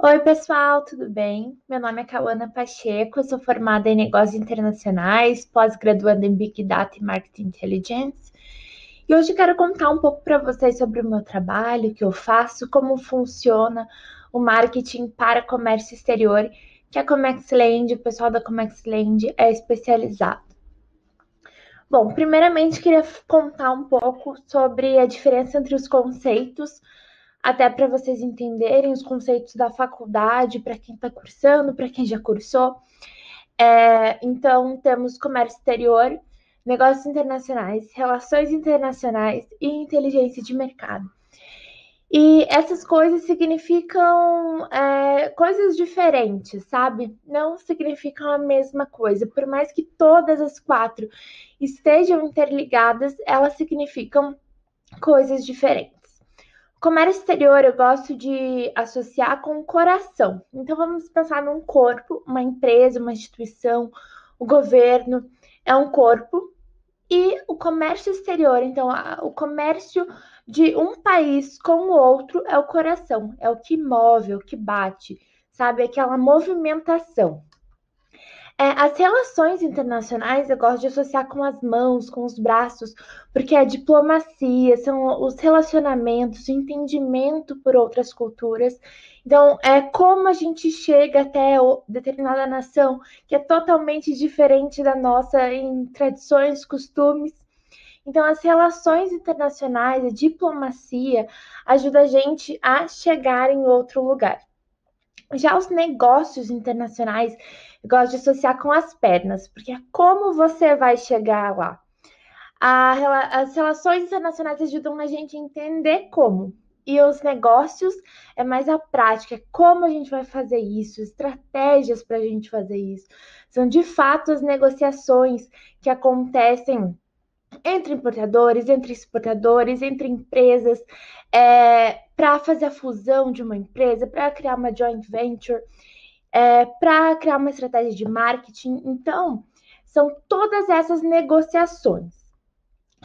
Oi, pessoal, tudo bem? Meu nome é Cauana Pacheco, eu sou formada em Negócios Internacionais, pós-graduanda em Big Data e Marketing Intelligence. E hoje eu quero contar um pouco para vocês sobre o meu trabalho, o que eu faço, como funciona o marketing para comércio exterior, que a Comexland, o pessoal da Comexland é especializado. Bom, primeiramente queria contar um pouco sobre a diferença entre os conceitos, até para vocês entenderem os conceitos da faculdade, para quem está cursando, para quem já cursou. Então, temos comércio exterior, negócios internacionais, relações internacionais e inteligência de mercado. E essas coisas significam coisas diferentes, sabe? Não significam a mesma coisa. Por mais que todas as quatro estejam interligadas, elas significam coisas diferentes. Comércio exterior eu gosto de associar com o coração. Então vamos pensar num corpo, uma empresa, uma instituição, o governo é um corpo e o comércio exterior, então o comércio de um país com o outro é o coração, é o que move, é o que bate, sabe? Aquela movimentação. As relações internacionais eu gosto de associar com as mãos, com os braços, porque a diplomacia, são os relacionamentos, o entendimento por outras culturas. Então, é como a gente chega até determinada nação que é totalmente diferente da nossa em tradições, costumes. Então, as relações internacionais, a diplomacia, ajuda a gente a chegar em outro lugar. Já os negócios internacionais, eu gosto de associar com as pernas, porque é como você vai chegar lá. As relações internacionais ajudam a gente a entender como. E os negócios é mais a prática, é como a gente vai fazer isso, estratégias para a gente fazer isso. São de fato as negociações que acontecem entre importadores, entre exportadores, entre empresas, para fazer a fusão de uma empresa, para criar uma joint venture, para criar uma estratégia de marketing. Então, são todas essas negociações.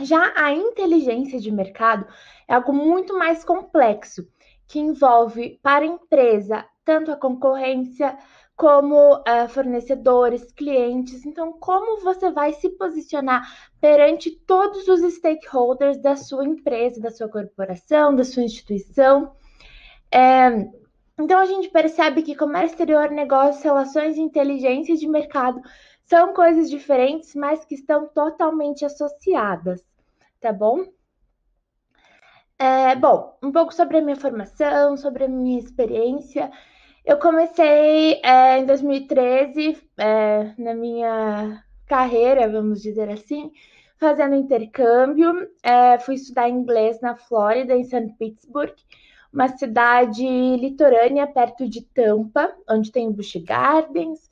Já a inteligência de mercado é algo muito mais complexo, que envolve para a empresa tanto a concorrência como fornecedores, clientes. Então, como você vai se posicionar perante todos os stakeholders da sua empresa, da sua corporação, da sua instituição? É, então, a gente percebe que comércio exterior, negócios, relações e inteligência de mercado são coisas diferentes, mas que estão totalmente associadas, tá bom? Bom, um pouco sobre a minha formação, sobre a minha experiência. Eu comecei em 2013, na minha carreira, vamos dizer assim, fazendo intercâmbio. Fui estudar inglês na Flórida, em St. Petersburg, uma cidade litorânea perto de Tampa, onde tem o Busch Gardens,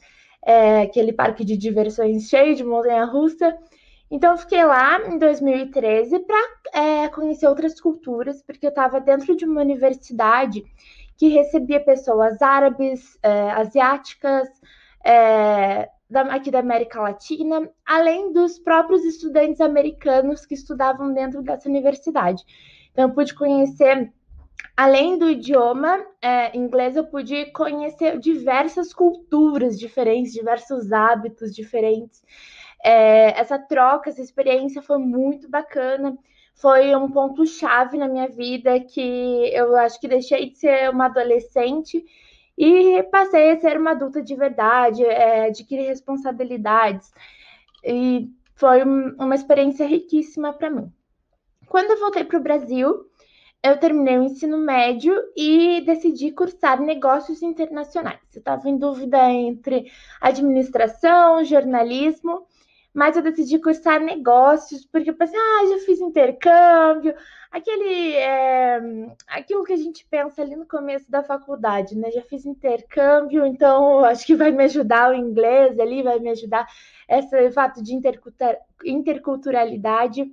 aquele parque de diversões cheio de montanha-russa. Então, eu fiquei lá em 2013 para conhecer outras culturas, porque eu estava dentro de uma universidade que recebia pessoas árabes, asiáticas, aqui da América Latina, além dos próprios estudantes americanos que estudavam dentro dessa universidade. Então, eu pude conhecer, além do idioma inglês, eu pude conhecer diversas culturas diferentes, diversos hábitos diferentes. Essa troca, essa experiência foi muito bacana. Foi um ponto-chave na minha vida que eu acho que deixei de ser uma adolescente e passei a ser uma adulta de verdade, adquirir responsabilidades. E foi uma experiência riquíssima para mim. Quando eu voltei para o Brasil, eu terminei o ensino médio e decidi cursar negócios internacionais. Eu estava em dúvida entre administração, jornalismo, mas eu decidi cursar negócios, porque eu pensei, já fiz intercâmbio, aquilo que a gente pensa ali no começo da faculdade, né? Já fiz intercâmbio, então acho que vai me ajudar o inglês ali, vai me ajudar esse fato de interculturalidade.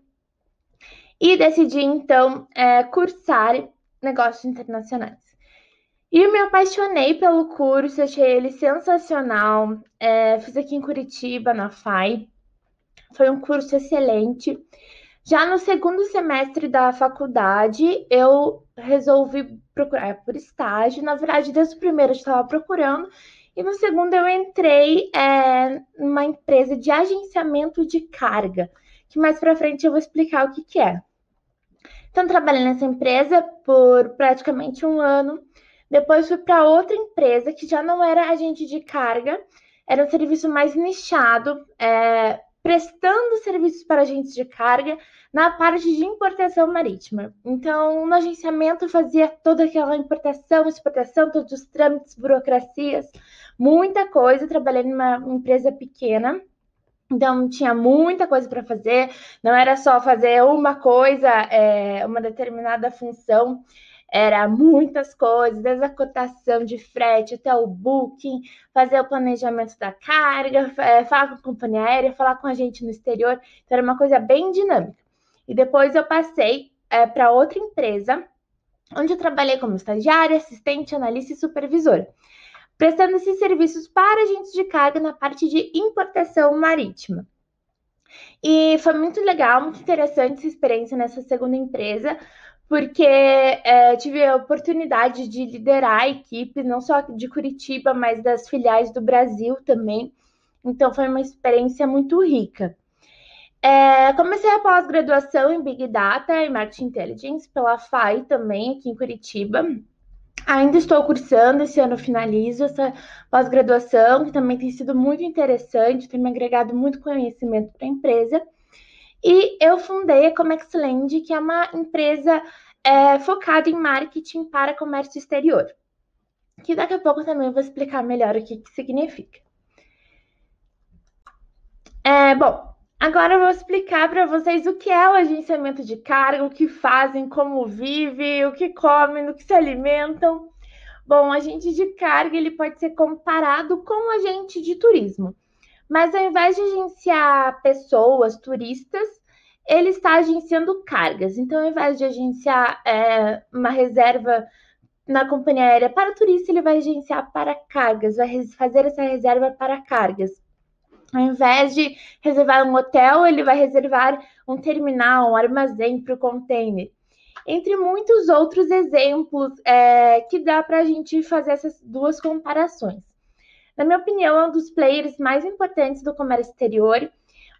E decidi, então, cursar negócios internacionais. E eu me apaixonei pelo curso, achei ele sensacional. Fiz aqui em Curitiba, na FAI. Foi um curso excelente. Já no segundo semestre da faculdade, eu resolvi procurar por estágio. Na verdade, desde o primeiro eu estava procurando, e no segundo eu entrei numa empresa de agenciamento de carga, que mais para frente eu vou explicar o que que é. Então, trabalhei nessa empresa por praticamente um ano. Depois fui para outra empresa que já não era agente de carga, era um serviço mais nichado, prestando serviços para agentes de carga na parte de importação marítima. Então, no agenciamento, eu fazia toda aquela importação, exportação, todos os trâmites, burocracias, muita coisa. Trabalhei numa empresa pequena. Então, tinha muita coisa para fazer, não era só fazer uma coisa, uma determinada função, era muitas coisas, desde a cotação de frete até o booking, fazer o planejamento da carga, falar com a companhia aérea, falar com a gente no exterior, então era uma coisa bem dinâmica. E depois eu passei para outra empresa, onde eu trabalhei como estagiária, assistente, analista e supervisora, prestando esses serviços para agentes de carga na parte de importação marítima. E foi muito legal, muito interessante essa experiência nessa segunda empresa, porque tive a oportunidade de liderar a equipe, não só de Curitiba, mas das filiais do Brasil também. Então, foi uma experiência muito rica. Comecei a pós-graduação em Big Data e Marketing Intelligence pela FAI também, aqui em Curitiba. Ainda estou cursando, esse ano finalizo essa pós-graduação, que também tem sido muito interessante, tem me agregado muito conhecimento para a empresa. E eu fundei a Comexland, que é uma empresa focada em marketing para comércio exterior, que daqui a pouco também vou explicar melhor o que significa. Bom, agora eu vou explicar para vocês o que é o agenciamento de carga, o que fazem, como vive, o que comem, no que se alimentam. Bom, o agente de carga ele pode ser comparado com o agente de turismo, mas ao invés de agenciar pessoas, turistas, ele está agenciando cargas. Então, ao invés de agenciar uma reserva na companhia aérea para turista, ele vai agenciar para cargas, vai fazer essa reserva para cargas. Ao invés de reservar um hotel, ele vai reservar um terminal, um armazém para o container. Entre muitos outros exemplos que dá para a gente fazer essas duas comparações. Na minha opinião, é um dos players mais importantes do comércio exterior,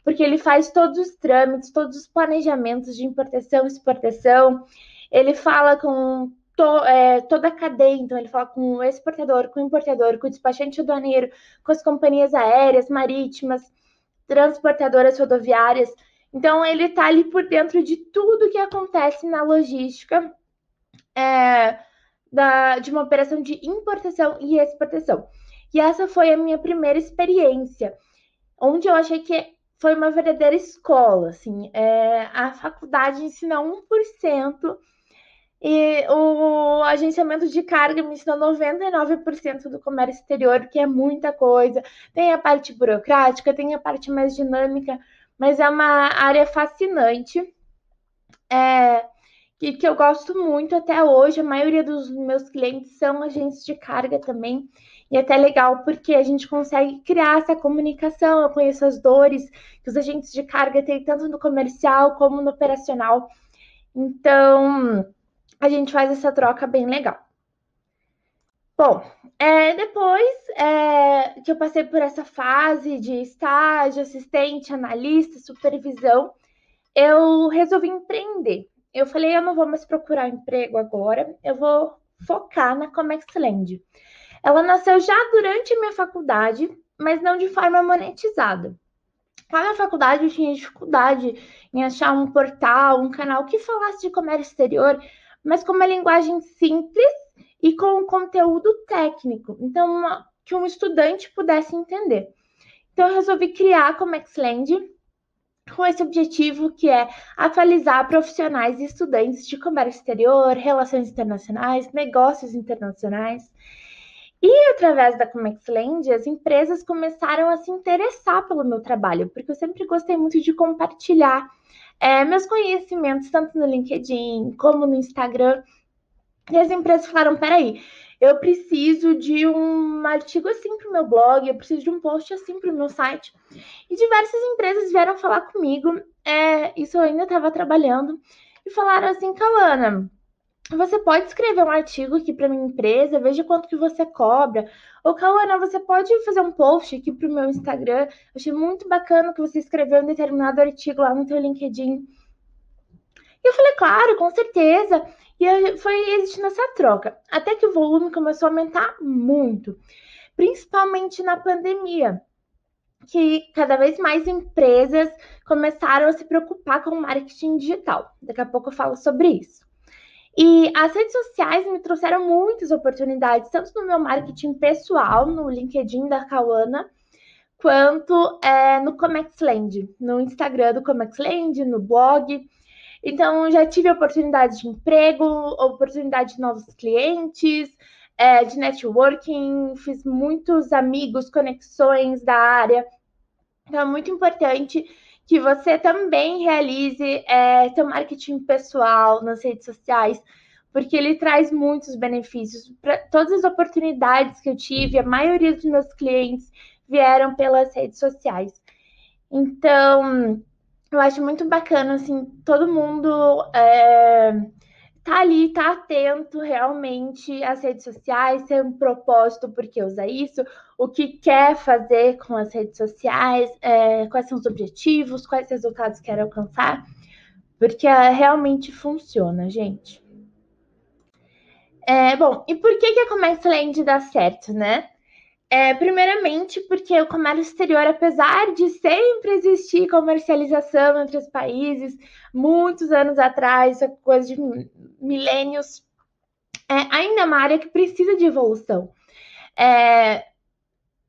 porque ele faz todos os trâmites, todos os planejamentos de importação e exportação. Ele fala com toda a cadeia, então ele fala com o exportador, com o importador, com o despachante aduaneiro, com as companhias aéreas, marítimas, transportadoras rodoviárias. Então, ele está ali por dentro de tudo que acontece na logística de uma operação de importação e exportação. E essa foi a minha primeira experiência, onde eu achei que foi uma verdadeira escola. Assim, a faculdade ensina 1%, e o agenciamento de carga me ensinou 99% do comércio exterior, que é muita coisa. Tem a parte burocrática, tem a parte mais dinâmica, mas é uma área fascinante, que eu gosto muito até hoje. A maioria dos meus clientes são agentes de carga também. E é até legal porque a gente consegue criar essa comunicação. Eu conheço as dores que os agentes de carga têm tanto no comercial como no operacional. Então, a gente faz essa troca bem legal. Bom, depois que eu passei por essa fase de estágio, assistente, analista, supervisão, eu resolvi empreender. Eu falei, eu não vou mais procurar emprego agora, eu vou focar na Comexland. Ela nasceu já durante a minha faculdade, mas não de forma monetizada. Lá na faculdade eu tinha dificuldade em achar um portal, um canal que falasse de comércio exterior, mas com uma linguagem simples e com um conteúdo técnico, então que um estudante pudesse entender. Então eu resolvi criar a Comexland com esse objetivo, que é atualizar profissionais e estudantes de comércio exterior, relações internacionais, negócios internacionais. E através da Comexland, as empresas começaram a se interessar pelo meu trabalho, porque eu sempre gostei muito de compartilhar meus conhecimentos, tanto no LinkedIn como no Instagram. E as empresas falaram, peraí, eu preciso de um artigo assim para o meu blog, eu preciso de um post assim para o meu site. E diversas empresas vieram falar comigo, isso eu ainda estava trabalhando, e falaram assim, Cauana, você pode escrever um artigo aqui para minha empresa, veja quanto que você cobra. Ou, Cauana, você pode fazer um post aqui para o meu Instagram. Eu achei muito bacana que você escreveu um determinado artigo lá no teu LinkedIn. E eu falei, claro, com certeza. E foi existindo essa troca. Até que o volume começou a aumentar muito, principalmente na pandemia, que cada vez mais empresas começaram a se preocupar com o marketing digital. Daqui a pouco eu falo sobre isso. E as redes sociais me trouxeram muitas oportunidades, tanto no meu marketing pessoal, no LinkedIn da Cauana, quanto no Comexland, no Instagram do Comexland, no blog. Então, já tive oportunidade de emprego, oportunidade de novos clientes, de networking, fiz muitos amigos, conexões da área. Então, é muito importante que você também realize seu marketing pessoal nas redes sociais, porque ele traz muitos benefícios. Para todas as oportunidades que eu tive, a maioria dos meus clientes vieram pelas redes sociais. Então, eu acho muito bacana, assim, todo mundo tá ali, tá atento realmente às redes sociais, ter um propósito porque usa isso, o que quer fazer com as redes sociais, quais são os objetivos, quais resultados quer alcançar, porque realmente funciona, gente. Bom, e por que a Comércio Land dá certo, né? Primeiramente, porque o comércio exterior, apesar de sempre existir comercialização entre os países, muitos anos atrás, coisa de milênios, ainda é uma área que precisa de evolução. É,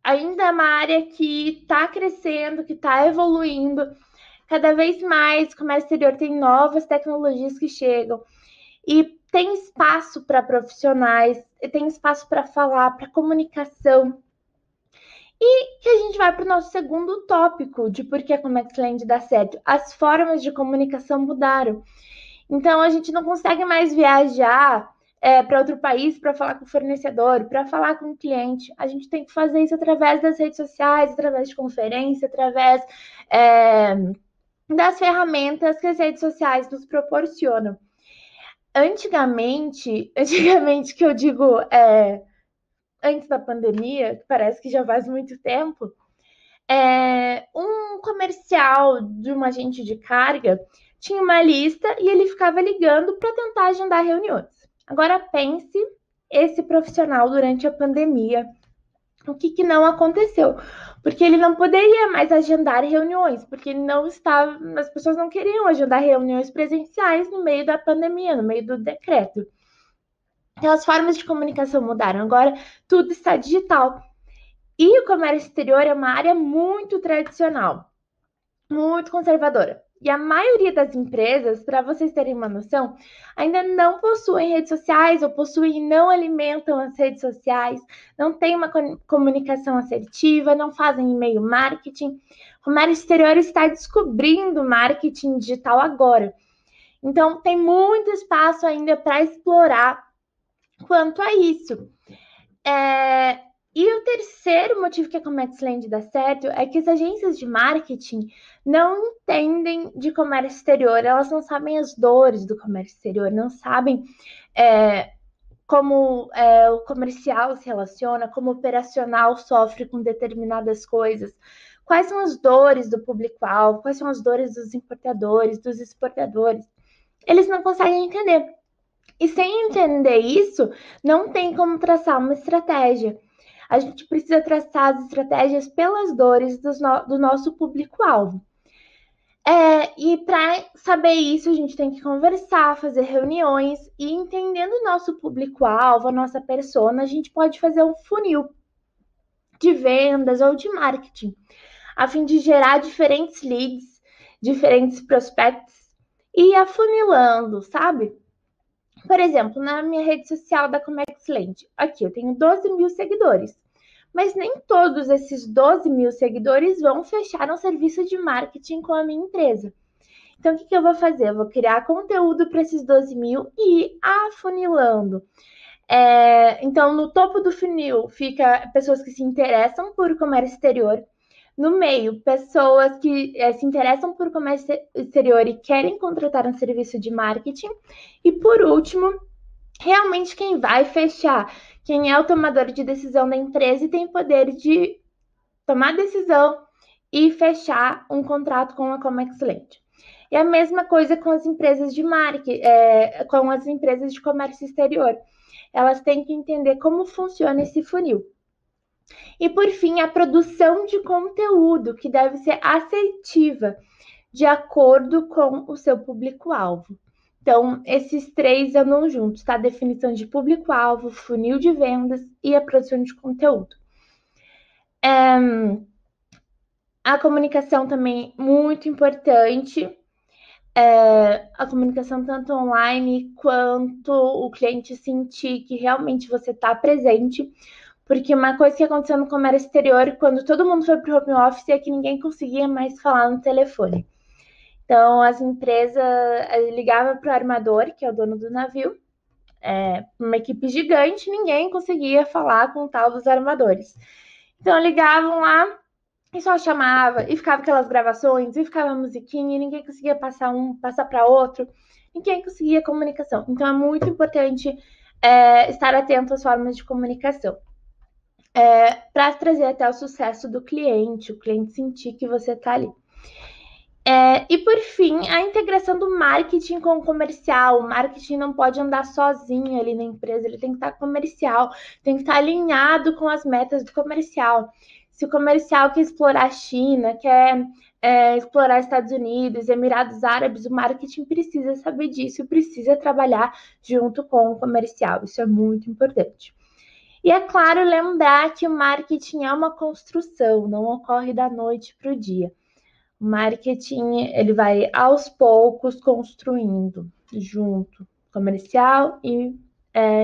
ainda é uma área que está crescendo, que está evoluindo. Cada vez mais, o comércio exterior tem novas tecnologias que chegam e tem espaço para profissionais, tem espaço para falar, para comunicação. E que a gente vai para o nosso segundo tópico de por que a Comexland dá certo. As formas de comunicação mudaram. Então, a gente não consegue mais viajar para outro país para falar com o fornecedor, para falar com o cliente. A gente tem que fazer isso através das redes sociais, através de conferência, através das ferramentas que as redes sociais nos proporcionam. Antigamente que eu digo antes da pandemia, que parece que já faz muito tempo, um comercial de um agente de carga tinha uma lista e ele ficava ligando para tentar agendar reuniões. Agora pense esse profissional durante a pandemia, o que não aconteceu? Porque ele não poderia mais agendar reuniões, porque ele não estava, as pessoas não queriam agendar reuniões presenciais no meio da pandemia, no meio do decreto. Então as formas de comunicação mudaram. Agora tudo está digital. E o comércio exterior é uma área muito tradicional, muito conservadora. E a maioria das empresas, para vocês terem uma noção, ainda não possuem redes sociais ou possuem e não alimentam as redes sociais, não tem uma comunicação assertiva, não fazem e-mail marketing. O comércio exterior está descobrindo marketing digital agora. Então, tem muito espaço ainda para explorar quanto a isso. E o terceiro motivo que a Comexland dá certo é que as agências de marketing não entendem de comércio exterior, elas não sabem as dores do comércio exterior, não sabem como o comercial se relaciona, como o operacional sofre com determinadas coisas, quais são as dores do público-alvo, quais são as dores dos importadores, dos exportadores. Eles não conseguem entender. E sem entender isso, não tem como traçar uma estratégia. A gente precisa traçar as estratégias pelas dores do nosso público-alvo. E para saber isso, a gente tem que conversar, fazer reuniões e entendendo o nosso público-alvo, a nossa persona, a gente pode fazer um funil de vendas ou de marketing, a fim de gerar diferentes leads, diferentes prospects e ir afunilando, sabe? Por exemplo, na minha rede social da Comexland, aqui eu tenho 12 mil seguidores. Mas nem todos esses 12 mil seguidores vão fechar um serviço de marketing com a minha empresa. Então, o que eu vou fazer? Eu vou criar conteúdo para esses 12 mil e ir afunilando. Então, no topo do funil fica pessoas que se interessam por comércio exterior. No meio, pessoas que se interessam por comércio exterior e querem contratar um serviço de marketing. E por último, realmente quem vai fechar, quem é o tomador de decisão da empresa e tem poder de tomar decisão e fechar um contrato com a Comexcellent. E a mesma coisa com as empresas de marketing, com as empresas de comércio exterior. Elas têm que entender como funciona esse funil. E por fim, a produção de conteúdo, que deve ser assertiva, de acordo com o seu público-alvo. Então, esses três andam juntos, tá? A definição de público-alvo, funil de vendas e a produção de conteúdo. A comunicação também muito importante. A comunicação tanto online quanto o cliente sentir que realmente você está presente. Porque uma coisa que aconteceu no comércio exterior, quando todo mundo foi para o home office, é que ninguém conseguia mais falar no telefone. Então, as empresas ligavam para o armador, que é o dono do navio, uma equipe gigante, ninguém conseguia falar com o tal dos armadores. Então, ligavam lá e só chamava, e ficava aquelas gravações, e ficava a musiquinha, e ninguém conseguia passar para outro, ninguém conseguia comunicação. Então, é muito importante estar atento às formas de comunicação. Para trazer até o sucesso do cliente, o cliente sentir que você está ali. E por fim, a integração do marketing com o comercial. O marketing não pode andar sozinho ali na empresa, ele tem que estar comercial, tem que estar alinhado com as metas do comercial. Se o comercial quer explorar a China, quer explorar Estados Unidos, Emirados Árabes, o marketing precisa saber disso, precisa trabalhar junto com o comercial. Isso é muito importante. E é claro, lembrar que o marketing é uma construção, não ocorre da noite para o dia. O marketing, ele vai aos poucos construindo junto comercial e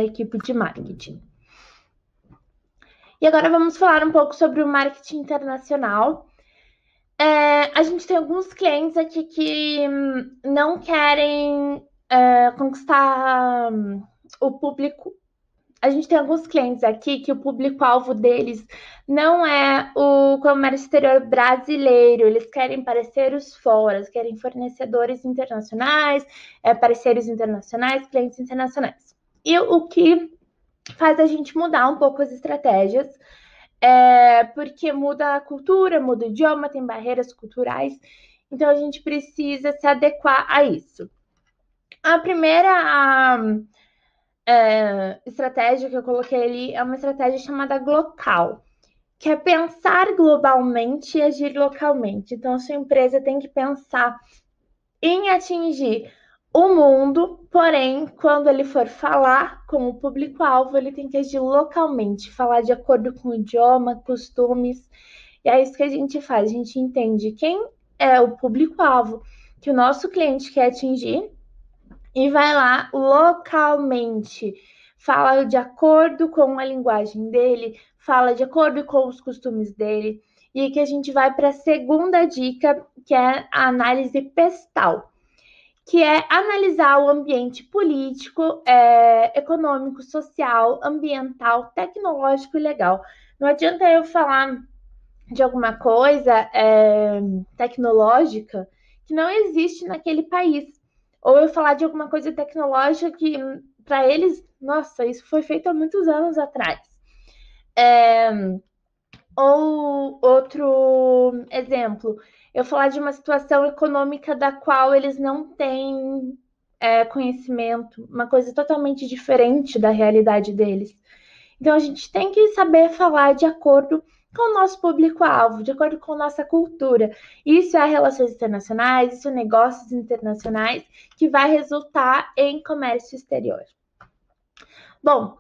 equipe de marketing. E agora vamos falar um pouco sobre o marketing internacional. A gente tem alguns clientes aqui que não querem conquistar o público. A gente tem alguns clientes aqui que o público-alvo deles não é o comércio exterior brasileiro, eles querem parceiros fora, querem fornecedores internacionais, parceiros internacionais, clientes internacionais. E o que faz a gente mudar um pouco as estratégias, porque muda a cultura, muda o idioma, tem barreiras culturais, então a gente precisa se adequar a isso. A primeira estratégia que eu coloquei ali é uma estratégia chamada Glocal, que é pensar globalmente e agir localmente. Então, a sua empresa tem que pensar em atingir o mundo, porém, quando ele for falar com o público-alvo, ele tem que agir localmente, falar de acordo com o idioma, costumes. E é isso que a gente faz, a gente entende quem é o público-alvo que o nosso cliente quer atingir e vai lá localmente, fala de acordo com a linguagem dele, fala de acordo com os costumes dele. E aqui a gente vai para a segunda dica, que é a análise pestal, que é analisar o ambiente político, econômico, social, ambiental, tecnológico e legal. Não adianta eu falar de alguma coisa tecnológica que não existe naquele país. Ou eu falar de alguma coisa tecnológica que, para eles, nossa, isso foi feito há muitos anos atrás. Ou outro exemplo, eu falar de uma situação econômica da qual eles não têm conhecimento, uma coisa totalmente diferente da realidade deles. Então, a gente tem que saber falar de acordo com o nosso público-alvo, de acordo com nossa cultura. Isso é relações internacionais, isso é negócios internacionais, que vai resultar em comércio exterior. Bom,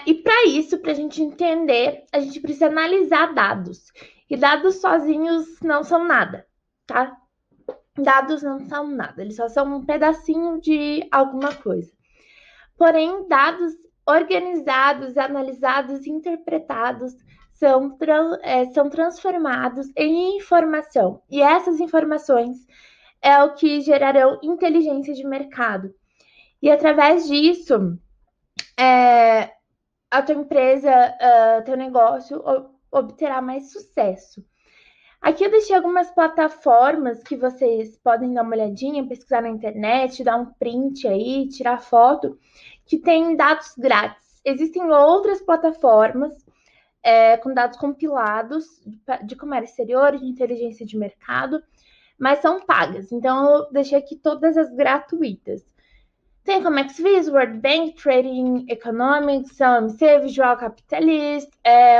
e para isso, para a gente entender, a gente precisa analisar dados. E dados sozinhos não são nada, tá? Dados não são nada, eles só são um pedacinho de alguma coisa. Porém, dados organizados, analisados e interpretados são transformados em informação. E essas informações é o que gerarão inteligência de mercado. E através disso, a tua empresa, teu negócio obterá mais sucesso. Aqui eu deixei algumas plataformas que vocês podem dar uma olhadinha, pesquisar na internet, dar um print aí, tirar foto, que tem dados grátis. Existem outras plataformas com dados compilados de comércio exterior, de inteligência de mercado, mas são pagas. Então eu deixei aqui todas as gratuitas. Tem como XViz, World Bank, Trading Economics, OMC, Visual Capitalist,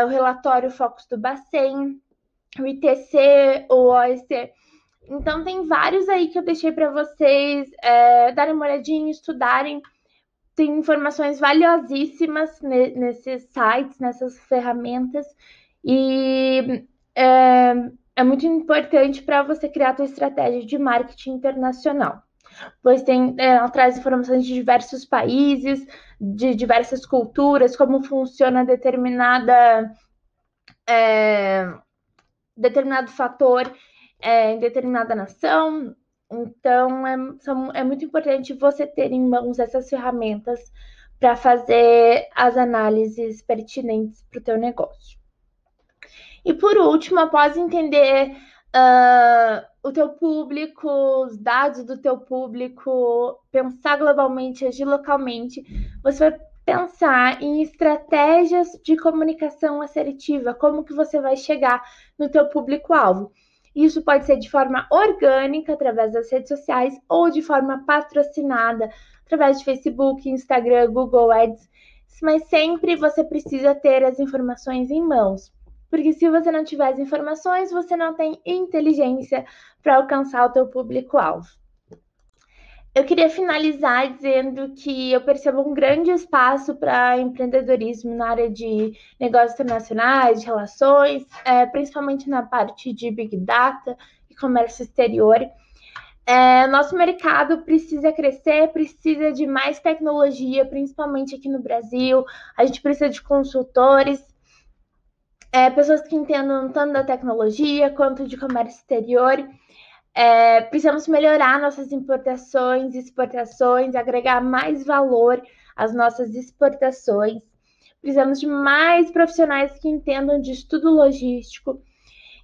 o relatório Focus do Bacen, o ITC, o OEC. Então, tem vários aí que eu deixei para vocês darem uma olhadinha, estudarem. Tem informações valiosíssimas nesses sites, nessas ferramentas. E é muito importante para você criar a sua estratégia de marketing internacional. Pois ela traz informações de diversos países, de diversas culturas, como funciona determinado fator em determinada nação. Então, é muito importante você ter em mãos essas ferramentas para fazer as análises pertinentes para o teu negócio. E por último, após entender o teu público, os dados do teu público, pensar globalmente, agir localmente, você vai pensar em estratégias de comunicação assertiva, como que você vai chegar no teu público-alvo. Isso pode ser de forma orgânica, através das redes sociais, ou de forma patrocinada, através de Facebook, Instagram, Google Ads, mas sempre você precisa ter as informações em mãos. Porque se você não tiver as informações, você não tem inteligência para alcançar o teu público-alvo. Eu queria finalizar dizendo que eu percebo um grande espaço para empreendedorismo na área de negócios internacionais, de relações, principalmente na parte de Big Data e comércio exterior. Nosso mercado precisa crescer, precisa de mais tecnologia, principalmente aqui no Brasil. A gente precisa de consultores, pessoas que entendam tanto da tecnologia quanto de comércio exterior. Precisamos melhorar nossas importações e exportações, agregar mais valor às nossas exportações. Precisamos de mais profissionais que entendam de estudo logístico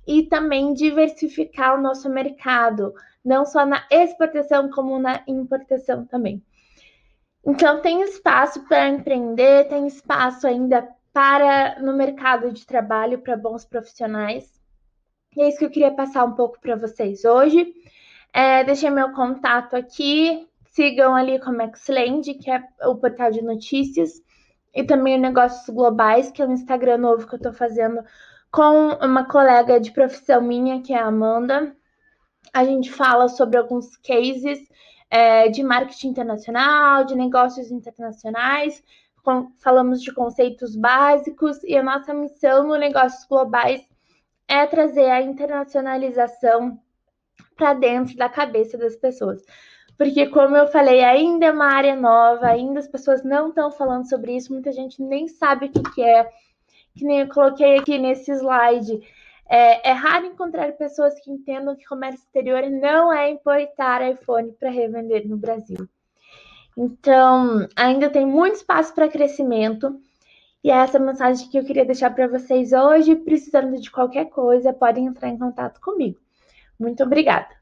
e também diversificar o nosso mercado, não só na exportação, como na importação também. Então, tem espaço para empreender, tem espaço ainda no mercado de trabalho para bons profissionais. E é isso que eu queria passar um pouco para vocês hoje. Deixei meu contato aqui. Sigam ali como Xland, que é o portal de notícias. E também o Negócios Globais, que é um Instagram novo que eu estou fazendo com uma colega de profissão minha, que é a Amanda. A gente fala sobre alguns cases de marketing internacional, de negócios internacionais. Falamos de conceitos básicos. E a nossa missão no Negócios Globais é trazer a internacionalização para dentro da cabeça das pessoas. Porque, como eu falei, ainda é uma área nova, ainda as pessoas não estão falando sobre isso, muita gente nem sabe o que é. Que nem eu coloquei aqui nesse slide. É raro encontrar pessoas que entendam que comércio exterior não é importar iPhone para revender no Brasil. Então, ainda tem muito espaço para crescimento. E é essa mensagem que eu queria deixar para vocês hoje. Precisando de qualquer coisa, podem entrar em contato comigo. Muito obrigada!